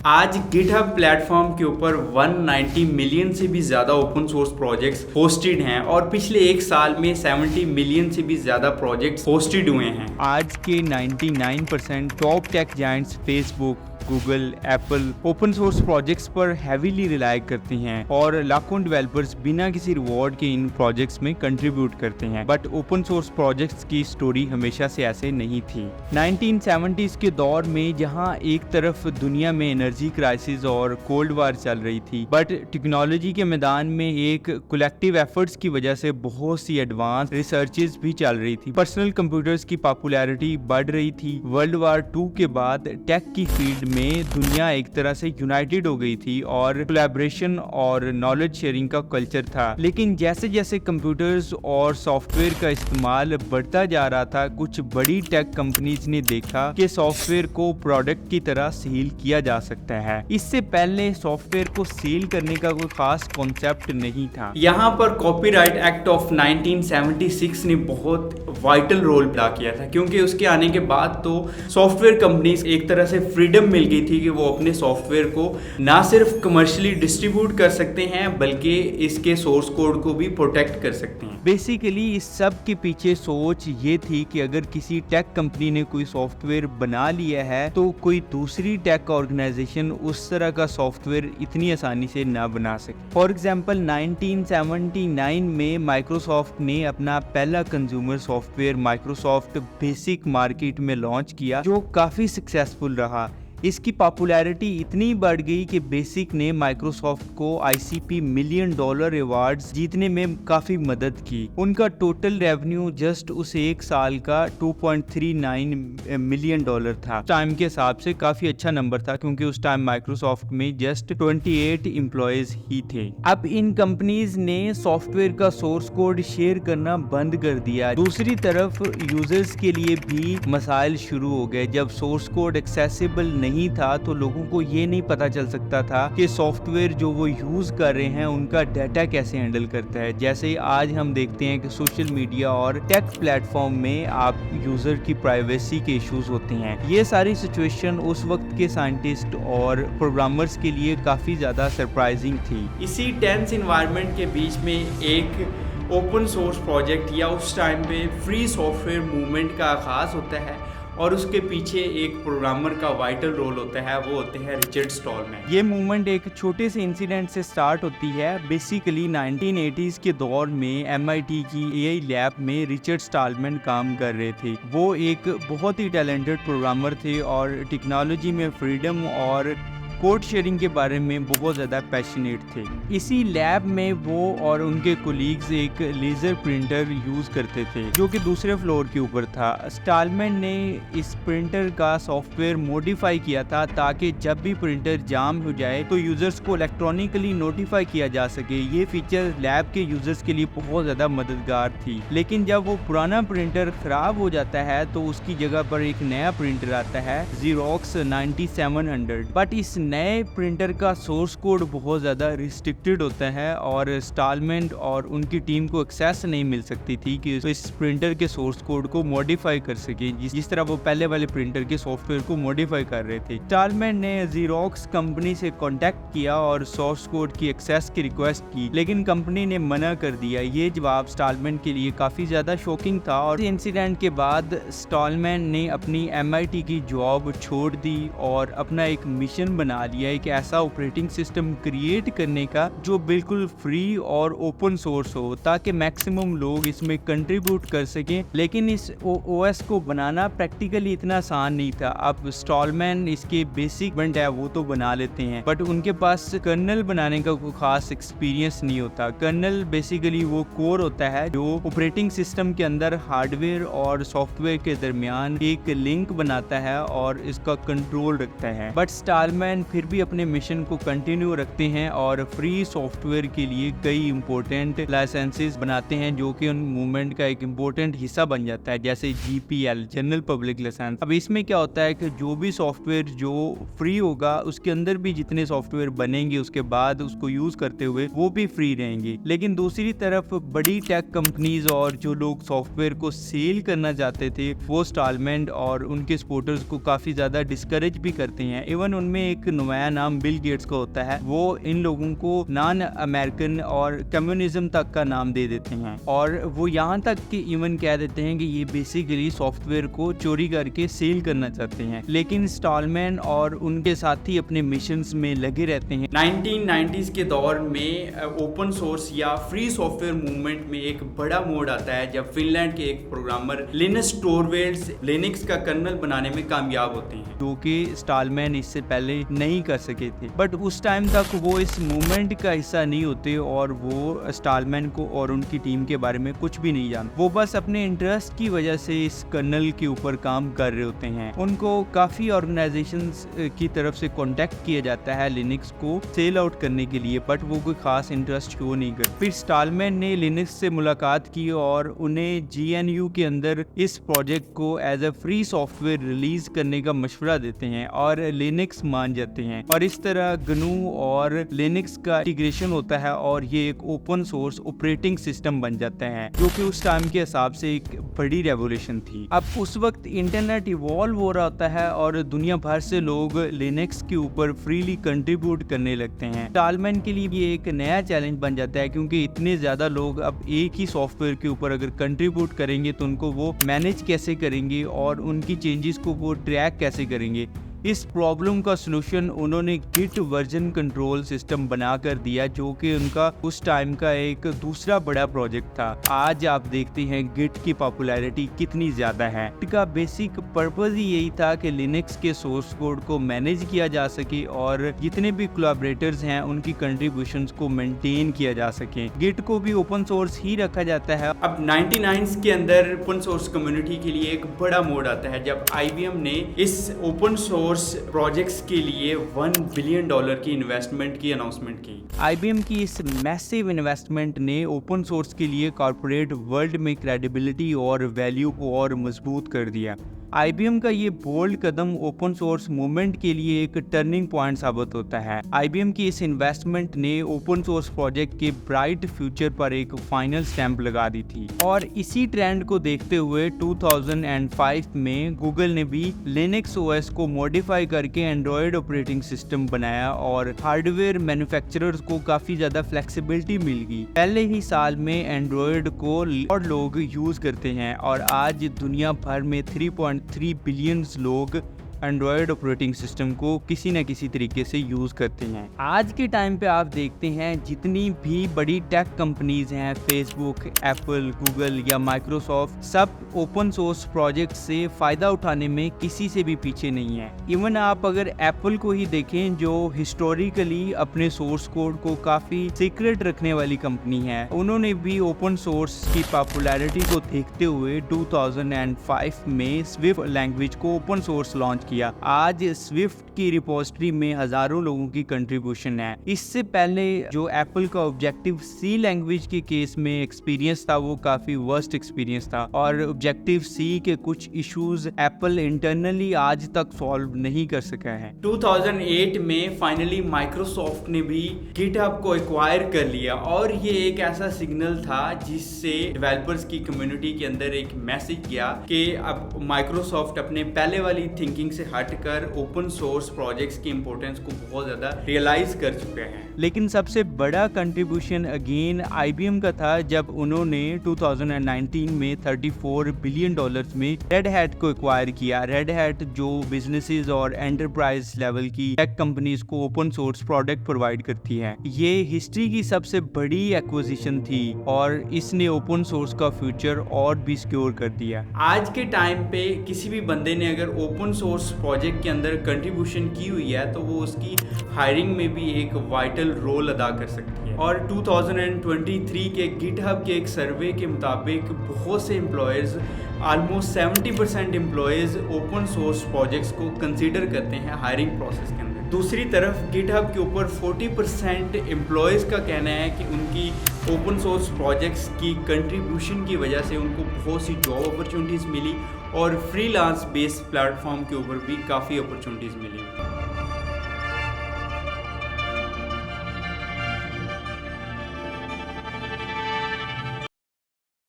आज GitHub platform के ऊपर 190 मिलियन से भी ज़्यादा ओपन सोर्स प्रोजेक्ट्स होस्टेड हैं और पिछले एक साल में 70 मिलियन से भी ज़्यादा प्रोजेक्ट्स होस्टेड हुए हैं। आज के 99% top tech giants Facebook, Google, Apple open source projects पर हैवीली रिलाय करती हैं और लाखों डेवलपर्स बिना किसी रिवॉर्ड के इन प्रोजेक्ट्स में कंट्रीब्यूट करते हैं। बट ओपन सोर्स प्रोजेक्ट्स की स्टोरी हमेशा से ऐसे नहीं थी। 1970s के दौर में जहां एक तरफ दुनिया में एनर्जी क्राइसिस और कोल्ड वार चल रही थी, बट टेक्नोलॉजी के मैदान में एक कलेक्टिव एफर्ट्स की वजह से बहुत सी एडवांस रिसर्चेस भी चल रही थी। पर्सनल कंप्यूटर्स की पॉपुलैरिटी बढ़ रही थी। वर्ल्ड वार 2 के बाद टेक की फील्ड में दुनिया एक तरह से यूनाइटेड हो गई थी और कोलैबोरेशन और नॉलेज शेयरिंग का कल्चर था। लेकिन जैसे जैसे कंप्यूटर्स और सॉफ्टवेयर का इस्तेमाल बढ़ता जा रहा था, कुछ बड़ी टेक कंपनीज ने देखा कि सॉफ्टवेयर को प्रोडक्ट की तरह सेल किया जा सकता है। इससे पहले सॉफ्टवेयर को सेल करने का कोई खास कॉन्सेप्ट नहीं था। यहाँ पर कॉपीराइट एक्ट ऑफ 1976 ने बहुत वाइटल रोल अदा किया था, क्योंकि उसके आने के बाद तो सॉफ्टवेयर कंपनीज एक तरह से फ्रीडम मिल गई थी कि वो अपने सॉफ्टवेयर को ना सिर्फ कमर्शियली डिस्ट्रीब्यूट कर सकते हैं बल्कि इसके सोर्स कोड को भी प्रोटेक्ट कर सकते हैं। बेसिकली इस सब के पीछे सोच ये थी कि अगर किसी टेक कंपनी ने कोई सॉफ्टवेयर बना लिया है तो कोई दूसरी टेक ऑर्गेनाइजेशन उस तरह का सॉफ्टवेयर इतनी आसानी से ना बना सके। फॉर एग्जांपल 1979 में माइक्रोसॉफ्ट ने अपना पहला consumer software Microsoft basic market में लॉन्च किया, जो काफी सक्सेसफुल रहा। इसकी पॉपुलैरिटी इतनी बढ़ गई कि बेसिक ने माइक्रोसॉफ्ट को ICP $1 मिलियन अवार्ड्स जीतने में काफी मदद की। उनका टोटल रेवेन्यू जस्ट उस एक साल का $2.39 मिलियन था। टाइम के हिसाब से काफी अच्छा नंबर था, क्योंकि उस टाइम माइक्रोसॉफ्ट में जस्ट 28 एम्प्लॉयज ही थे। अब इन कंपनीज ने सॉफ्टवेयर का सोर्स कोड शेयर करना बंद कर दिया। दूसरी तरफ यूजर्स के लिए भी मसाइल शुरू हो गए। जब सोर्स कोड एक्सेसिबल नहीं था तो लोगों को ये नहीं पता चल सकता था कि सॉफ्टवेयर जो वो यूज कर रहे हैं उनका डाटा कैसे हैंडल करता है। जैसे आज हम देखते हैं कि सोशल मीडिया और टेक प्लेटफॉर्म में आप यूजर की प्राइवेसी के इश्यूज होते हैं। ये सारी सिचुएशन उस वक्त के साइंटिस्ट और प्रोग्रामर्स के लिए काफी ज्यादा सरप्राइजिंग थी। इसी टेंस इन्वायरमेंट के बीच में एक ओपन सोर्स प्रोजेक्ट या उस टाइम पे फ्री सॉफ्टवेयर मूवमेंट का आगाज होता है और उसके पीछे एक प्रोग्रामर का वाइटल रोल होता है, वो होते हैं रिचर्ड स्टॉलमैन। ये मूवमेंट एक छोटे से इंसिडेंट से स्टार्ट होती है। बेसिकली 1980s के दौर में MIT की AI लैब में रिचर्ड स्टॉलमैन काम कर रहे थे। वो एक बहुत ही टैलेंटेड प्रोग्रामर थे और टेक्नोलॉजी में फ्रीडम और कोड शेयरिंग के बारे में बहुत ज़्यादा पैशनेट थे। इसी लैब में वो और उनके कोलीग्स एक लेज़र प्रिंटर यूज़ करते थे, जो कि दूसरे फ्लोर के ऊपर था। स्टॉलमैन ने इस प्रिंटर का सॉफ्टवेयर मॉडिफाई किया था ताकि जब भी प्रिंटर जाम हो जाए तो यूज़र्स को इलेक्ट्रॉनिकली नोटिफाई किया जा सके। ये फीचर लैब के यूज़र्स के लिए बहुत ज़्यादा मददगार थी। लेकिन जब वो पुराना प्रिंटर ख़राब हो जाता है तो उसकी जगह पर एक नया प्रिंटर आता है, Xerox 9700। बट इस नए प्रिंटर का सोर्स कोड बहुत ज़्यादा रिस्ट्रिक्टेड होता है और स्टॉलमैन और उनकी टीम को एक्सेस नहीं मिल सकती थी कि इस प्रिंटर के सोर्स कोड को मॉडिफाई कर सके, जिस तरह वो पहले वाले प्रिंटर के सॉफ्टवेयर को मॉडिफाई कर रहे थे। स्टॉलमैन ने Xerox कंपनी से कांटेक्ट किया और सोर्स कोड की एक्सेस की रिक्वेस्ट की, लेकिन कंपनी ने मना कर दिया। ये जवाब स्टॉलमैन के लिए काफ़ी ज़्यादा शॉकिंग था और इस इंसिडेंट के बाद स्टॉलमैन ने अपनी MIT की जॉब छोड़ दी और अपना एक मिशन बना लिया, एक ऐसा ऑपरेटिंग सिस्टम क्रिएट करने का जो बिल्कुल फ्री और ओपन सोर्स हो, ताकि मैक्सिमम लोग इसमें कंट्रीब्यूट कर सकें। लेकिन इस OS को बनाना प्रैक्टिकली इतना आसान नहीं था। अब स्टॉलमैन इसके बेसिक बंड है वो तो बना लेते हैं, बट उनके पास कर्नल बनाने का कोई खास एक्सपीरियंस नहीं होता। कर्नल बेसिकली वो कोर होता है जो ऑपरेटिंग सिस्टम के अंदर हार्डवेयर और सॉफ्टवेयर के दरमियान एक लिंक बनाता है और इसका कंट्रोल रखता है। बट स्टॉलमैन फिर भी अपने मिशन को कंटिन्यू रखते हैं और फ्री सॉफ्टवेयर के लिए कई इंपॉर्टेंट लाइसेंसेस बनाते हैं, जो कि उन मूवमेंट का एक इंपॉर्टेंट हिस्सा बन जाता है, जैसे GPL जनरल पब्लिक लाइसेंस। अब इसमें क्या होता है कि जो भी सॉफ्टवेयर जो फ्री होगा उसके अंदर भी जितने सॉफ्टवेयर बनेंगे उसके बाद उसको यूज करते हुए वो भी फ्री रहेंगे। लेकिन दूसरी तरफ बड़ी टेक कंपनीज और जो लोग सॉफ्टवेयर को सेल करना चाहते थे वो स्टॉलमैन और उनके सपोर्टर्स को काफी ज्यादा डिस्करेज भी करते हैं। इवन उनमें एक नुमाया नाम बिल गेट्स का होता है, वो इन लोगों को नॉन अमेरिकन और कम्युनिज्म तक का नाम दे देते हैं और वो यहाँ तक कि इवन कह देते हैं कि ये बेसिकली सॉफ्टवेयर को चोरी करके सेल करना चाहते हैं। लेकिन स्टॉलमैन और उनके साथी अपने मिशंस में लगे रहते हैं। 1990s के दौर में ओपन सोर्स या फ्री सॉफ्टवेयर मूवमेंट में एक बड़ा मोड़ आता है जब फिनलैंड के एक प्रोग्रामर लिनस टोरवेल्ड्स लिनक्स का कर्नल बनाने में कामयाब होते हैं, जो कि स्टॉलमैन इससे पहले नहीं कर सके थे। बट उस टाइम तक वो इस मूवमेंट का हिस्सा नहीं होते और वो स्टॉलमैन को और उनकी टीम के बारे में कुछ भी नहीं जानते। वो बस अपने इंटरेस्ट की वजह से इस कर्नल के ऊपर काम कर रहे होते हैं। उनको काफी ऑर्गेनाइजेशंस की तरफ से कॉन्टेक्ट किया जाता है लिनक्स को सेल आउट करने के लिए, बट वो कोई खास इंटरेस्ट शो नहीं करते। फिर स्टॉलमैन ने लिनक्स से मुलाकात की और उन्हें GNU के अंदर इस प्रोजेक्ट को as a free software release करने का मशवरा देते हैं और लिनक्स मान जाते हैं और इस तरह GNU और लिनक्स का इंटीग्रेशन होता है और ये एक ओपन सोर्स ऑपरेटिंग सिस्टम बन जाता है, जो कि उस टाइम के हिसाब से एक बड़ी रेवोल्यूशन थी। अब उस वक्त इंटरनेट इवॉल्व हो रहा होता है और दुनिया भर से लोग लिनक्स के ऊपर फ्रीली कंट्रीब्यूट करने लगते हैं। स्टॉलमैन के लिए ये एक नया चैलेंज बन जाता है क्योंकि इतने ज्यादा लोग अब एक ही सॉफ्टवेयर के ऊपर अगर कंट्रीब्यूट करेंगे तो उनको वो मैनेज कैसे करेंगे और उनकी चेंजेस को वो ट्रैक कैसे करेंगे। इस प्रॉब्लम का सलूशन उन्होंने गिट वर्जन कंट्रोल सिस्टम बनाकर दिया, जो कि उनका उस टाइम का एक दूसरा बड़ा प्रोजेक्ट था। आज आप देखते हैं गिट की पॉपुलैरिटी कितनी ज़्यादा है। गिट का बेसिक पर्पस ही यही था कि लिनक्स के सोर्स कोड को मैनेज किया जा सके और जितने भी कोलैबोरेटर्स हैं उनकी कंट्रीब्यूशंस को मेंटेन किया जा सके। गिट को भी ओपन सोर्स ही रखा जाता है। अब 99s के अंदर ओपन सोर्स कम्युनिटी के लिए एक बड़ा मोड़ आता है जब IBM ने इस ओपन सोर्स प्रोजेक्ट्स के लिए $1 बिलियन की इन्वेस्टमेंट की अनाउंसमेंट की। IBM की इस मैसिव इन्वेस्टमेंट ने ओपन सोर्स के लिए कॉर्पोरेट वर्ल्ड में क्रेडिबिलिटी और वैल्यू को और मजबूत कर दिया। IBM का ये बोल्ड कदम ओपन सोर्स मूवमेंट के लिए एक टर्निंग पॉइंट साबित होता है। IBM की इस इन्वेस्टमेंट ने ओपन सोर्स प्रोजेक्ट के ब्राइट फ्यूचर पर एक फाइनल स्टैंप लगा दी थी और इसी ट्रेंड को देखते हुए 2005 में गूगल ने भी लिनक्स OS को मॉडिफाई करके एंड्रॉयड ऑपरेटिंग सिस्टम बनाया और हार्डवेयर मैन्युफैक्चरर्स को काफी ज्यादा फ्लेक्सिबिलिटी मिल गई। पहले ही साल में एंड्रॉयड को और लोग यूज करते हैं और आज दुनिया भर में 3.3 बिलियन लोग एंड्रॉयड ऑपरेटिंग सिस्टम को किसी न किसी तरीके से यूज़ करते हैं। आज के टाइम पे आप देखते हैं जितनी भी बड़ी टेक कंपनीज हैं, फेसबुक, एप्पल, गूगल या माइक्रोसॉफ्ट, सब ओपन सोर्स प्रोजेक्ट से फ़ायदा उठाने में किसी से भी पीछे नहीं है। इवन आप अगर एप्पल को ही देखें, जो हिस्टोरिकली अपने सोर्स कोड को काफ़ी सीक्रेट रखने वाली कंपनी है, उन्होंने भी ओपन सोर्स की पॉपुलैरिटी को देखते हुए 2005 में स्विफ्ट लैंग्वेज को ओपन सोर्स लॉन्च किया। आज स्विफ्ट की रिपोजिटरी में हजारों लोगों की कंट्रीब्यूशन है। इससे पहले जो एप्पल का ऑब्जेक्टिव सी लैंग्वेज के केस में एक्सपीरियंस था, वो काफी वर्स्ट एक्सपीरियंस था और ऑब्जेक्टिव सी के कुछ इश्यूज एप्पल इंटरनली आज तक सॉल्व नहीं कर सका है। 2008 में फाइनली माइक्रोसॉफ्ट ने भी गिटहब को एक्वायर कर लिया और ये एक ऐसा सिग्नल था जिससे डेवलपर्स की कम्युनिटी के अंदर एक मैसेज गया कि अब माइक्रोसॉफ्ट अपने पहले वाली थिंकिंग से हटकर ओपन सोर्स प्रोजेक्ट्स की इंपॉर्टेंस को बहुत ज्यादा रियलाइज कर चुके हैं। लेकिन सबसे बड़ा कंट्रीब्यूशन अगेन IBM का था जब उन्होंने 2019 में $34 बिलियन में रेड हैट को एक्वायर किया। रेड हैट जो बिजनेसेस और एंटरप्राइज लेवल की टेक कंपनीज को ओपन सोर्स प्रोडक्ट प्रोवाइड करती है। ये हिस्ट्री की सबसे बड़ी एक्विजिशन थी और इसने ओपन सोर्स का फ्यूचर और भी सिक्योर कर दिया। आज के टाइम पे किसी भी बंदे ने अगर ओपन सोर्स प्रोजेक्ट के अंदर कंट्रीब्यूशन की हुई है तो वो उसकी हायरिंग में भी एक वाइटल रोल अदा कर सकती है। और 2023 के गिटहब के एक सर्वे के मुताबिक बहुत से employers, almost 70% employees open source projects को कंसीडर करते हैं हायरिंग प्रोसेस के अंदर। दूसरी तरफ गिटहब के ऊपर 40% एम्प्लॉयज़ का कहना है कि उनकी ओपन सोर्स प्रोजेक्ट्स की कंट्रीब्यूशन की वजह से उनको बहुत सी जॉब अपॉर्चुनिटीज़ मिली और फ्रीलांस बेस्ड प्लेटफॉर्म के ऊपर भी काफ़ी अपॉर्चुनिटीज़ मिली।